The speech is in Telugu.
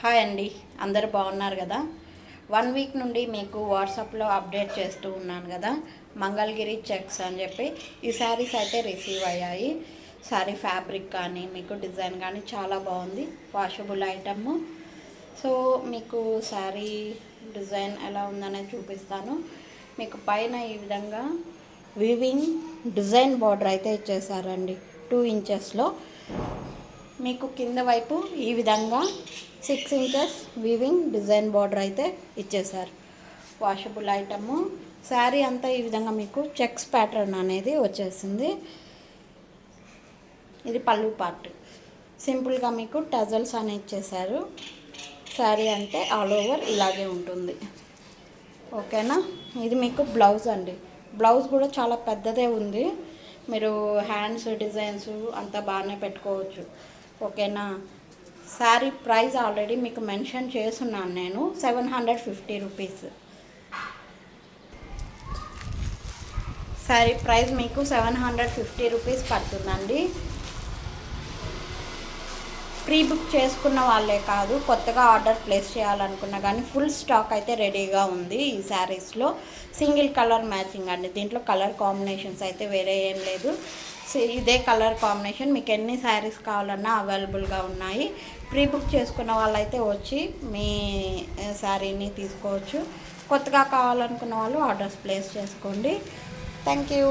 హాయ్ అండి, అందరు బాగున్నారు కదా. 1 వీక్ నుండి మీకు వాట్సాప్లో అప్డేట్ చేస్తూ ఉన్నాను కదా, మంగళగిరి చెక్స్ అని చెప్పి. ఈ శారీస్ అయితే రిసీవ్ అయ్యాయి. శారీ ఫ్యాబ్రిక్ కానీ మీకు డిజైన్ కానీ చాలా బాగుంది, వాషబుల్ ఐటమ్. సో మీకు శారీ డిజైన్ ఎలా ఉందనేది చూపిస్తాను. మీకు పైన ఈ విధంగా వీవింగ్ డిజైన్ బార్డర్ అయితే ఇచ్చేసారండి 2 ఇంచెస్లో. మీకు కింద వైపు ఈ విధంగా 6 ఇంచెస్ వీవింగ్ డిజైన్ బార్డర్ అయితే ఇచ్చేసారు. Washable item. శారీ అంతా ఈ విధంగా మీకు చెక్స్ ప్యాటర్న్ అనేది వచ్చేసింది. ఇది పళ్ళు పార్ట్. సింపుల్గా మీకు టజల్స్ అని ఇచ్చేసారు. శారీ అంటే ఆల్ ఓవర్ ఇలాగే ఉంటుంది. ఓకేనా. ఇది మీకు బ్లౌజ్ అండి. బ్లౌజ్ కూడా చాలా పెద్దదే ఉంది. మీరు హ్యాండ్స్ డిజైన్స్ అంతా బాగానే పెట్టుకోవచ్చు. ఓకేనా. శారీ ప్రైస్ ఆల్రెడీ మీకు మెన్షన్ చేస్తున్నాను నేను, 750 రూపీస్. శారీ ప్రైస్ మీకు 750 రూపీస్ పడుతుందండి. ప్రీ బుక్ చేసుకున్న వాళ్ళే కాదు, కొత్తగా ఆర్డర్ ప్లేస్ చేయాలనుకున్నా కానీ ఫుల్ స్టాక్ అయితే రెడీగా ఉంది ఈ శారీస్లో. సింగిల్ కలర్ మ్యాచింగ్ అండి. దీంట్లో కలర్ కాంబినేషన్స్ అయితే వేరే ఏం లేదు. ఇదే కలర్ కాంబినేషన్. మీకు ఎన్ని శారీస్ కావాలన్నా అవైలబుల్గా ఉన్నాయి. ప్రీ బుక్ చేసుకున్న వాళ్ళైతే వచ్చి మీ శారీని తీసుకోవచ్చు. కొత్తగా కావాలనుకున్న వాళ్ళు ఆర్డర్స్ ప్లేస్ చేసుకోండి. Thank you.